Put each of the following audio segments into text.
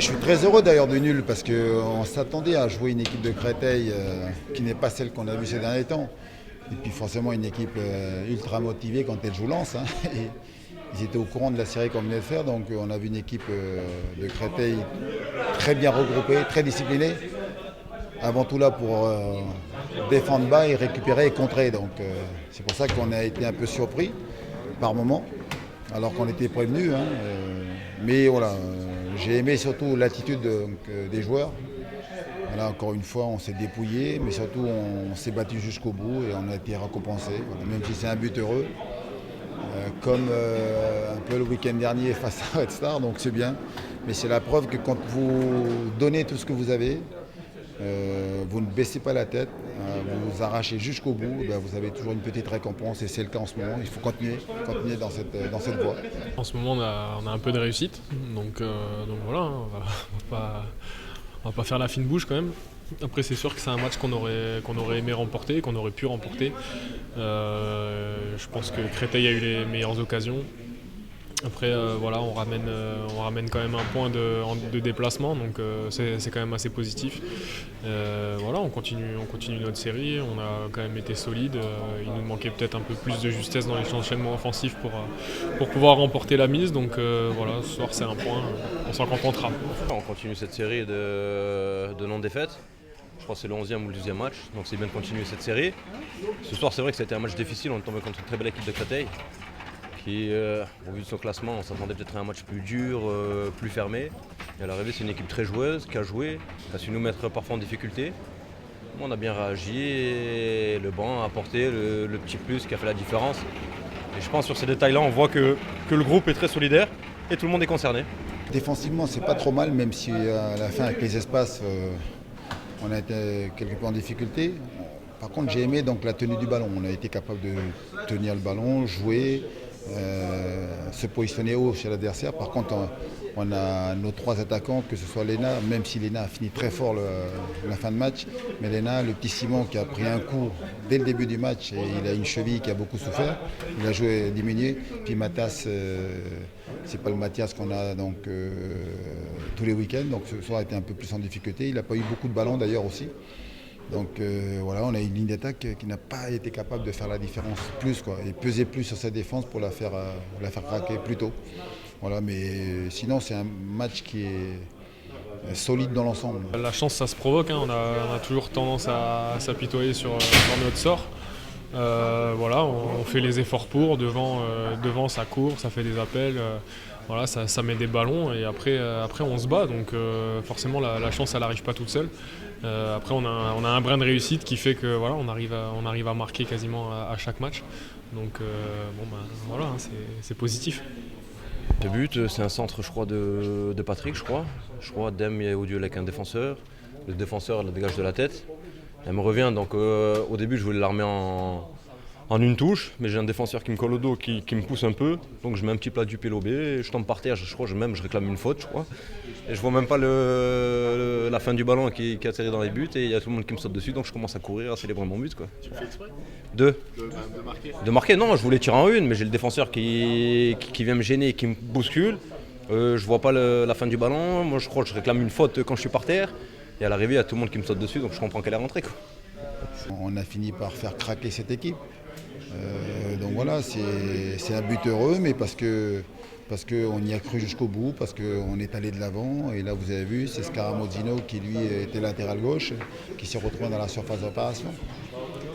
Je suis très heureux d'ailleurs du nul parce qu'on s'attendait à jouer une équipe de Créteil qui n'est pas celle qu'on a vue ces derniers temps. Et puis forcément une équipe ultra motivée quand elle joue Lens, hein. Et ils étaient au courant de la série qu'on venait de faire, donc on a vu une équipe de Créteil très bien regroupée, très disciplinée. Avant tout là pour défendre bas et récupérer et contrer. Donc c'est pour ça qu'on a été un peu surpris par moments, alors qu'on était prévenus, hein. Mais voilà, j'ai aimé surtout l'attitude des joueurs. Voilà, encore une fois, on s'est dépouillé, mais surtout on s'est battu jusqu'au bout et on a été récompensé. Voilà, même si c'est un but heureux, comme un peu le week-end dernier face à Red Star, donc c'est bien. Mais c'est la preuve que quand vous donnez tout ce que vous avez, vous ne baissez pas la tête, vous vous arrachez jusqu'au bout, ben vous avez toujours une petite récompense et c'est le cas en ce moment. Il faut continuer dans cette voie. En ce moment, on a un peu de réussite, donc voilà, hein, on va pas faire la fine bouche quand même. Après, c'est sûr que c'est un match qu'on aurait aimé remporter, qu'on aurait pu remporter. Je pense que Créteil a eu les meilleures occasions. Après, voilà, on ramène quand même un point de déplacement, donc c'est quand même assez positif. Voilà, on continue notre série, on a quand même été solide. Il nous manquait peut-être un peu plus de justesse dans les enchaînements offensifs pour pouvoir remporter la mise. Donc voilà, ce soir c'est un point, on s'en contentera. On continue cette série de non-défaites. Je crois que c'est le 11e ou le 12e match, donc c'est bien de continuer cette série. Ce soir, c'est vrai que c'était un match difficile, on est tombé contre une très belle équipe de Créteil qui, au vu de son classement, on s'attendait peut-être à un match plus dur, plus fermé. Et à l'arrivée, c'est une équipe très joueuse, qui a joué, qui a su nous mettre parfois en difficulté. On a bien réagi et le banc a apporté le petit plus qui a fait la différence. Et je pense que sur ces détails-là, on voit que le groupe est très solidaire et tout le monde est concerné. Défensivement, c'est pas trop mal, même si à la fin, avec les espaces, on a été quelque peu en difficulté. Par contre, j'ai aimé donc la tenue du ballon. On a été capable de tenir le ballon, jouer, se positionner haut chez l'adversaire. Par contre, on a nos trois attaquants, que ce soit Léna, même si Léna a fini très fort la fin de match, mais Léna, le petit Simon qui a pris un coup dès le début du match et il a une cheville qui a beaucoup souffert, il a joué diminué. Puis Mathias, c'est pas le Mathias qu'on a donc, tous les week-ends, donc ce soir a été un peu plus en difficulté. Il n'a pas eu beaucoup de ballons d'ailleurs aussi. Donc voilà, on a une ligne d'attaque qui n'a pas été capable de faire la différence plus, quoi, et peser plus sur sa défense pour la faire craquer plus tôt. Voilà, mais sinon c'est un match qui est solide dans l'ensemble. La chance, ça se provoque, hein. On a toujours tendance à s'apitoyer sur notre sort. Voilà, on fait les efforts pour, devant ça court, ça fait des appels, voilà, ça met des ballons et après on se bat, donc forcément la chance elle n'arrive pas toute seule. Après on a un brin de réussite qui fait que voilà, on arrive à marquer quasiment à chaque match, donc bon ben voilà, hein, c'est positif. Le but, c'est un centre, je crois, de Patrick, je crois. Je crois Dem est au duel avec un défenseur. Le défenseur la dégage de la tête. Elle me revient, donc au début, je voulais l'armer en une touche, mais j'ai un défenseur qui me colle au dos, qui me pousse un peu. Donc je mets un petit plat du pied lobé, je tombe par terre, je crois, je réclame une faute, je crois. Et je vois même pas la fin du ballon qui atterrit dans les buts et il y a tout le monde qui me saute dessus, donc je commence à courir, à célébrer mon but, quoi. Tu fais exprès De marquer. De marquer, non, je voulais tirer en une, mais j'ai le défenseur qui vient me gêner et qui me bouscule. Je vois pas la fin du ballon, moi je crois que je réclame une faute quand je suis par terre. Et à l'arrivée, il y a tout le monde qui me saute dessus, donc je comprends qu'elle est rentrée, quoi. On a fini par faire craquer cette équipe. Donc voilà, c'est un but heureux, mais parce qu'on y a cru jusqu'au bout, parce qu'on est allé de l'avant. Et là, vous avez vu, c'est Scaramozzino qui, lui, était latéral gauche, qui s'est retrouvé dans la surface d'opération.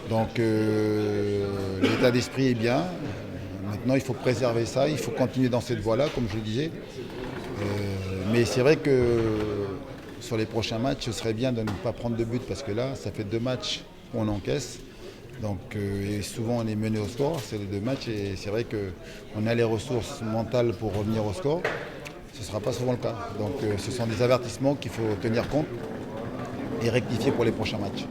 Donc l'état d'esprit est bien. Maintenant, il faut préserver ça, il faut continuer dans cette voie-là, comme je le disais. Mais c'est vrai que sur les prochains matchs, ce serait bien de ne pas prendre de but, parce que là, ça fait 2 matchs qu'on encaisse. Donc, et souvent on est mené au score, c'est les 2 matchs, et c'est vrai qu'on a les ressources mentales pour revenir au score. Ce ne sera pas souvent le cas. Donc ce sont des avertissements qu'il faut tenir compte et rectifier pour les prochains matchs.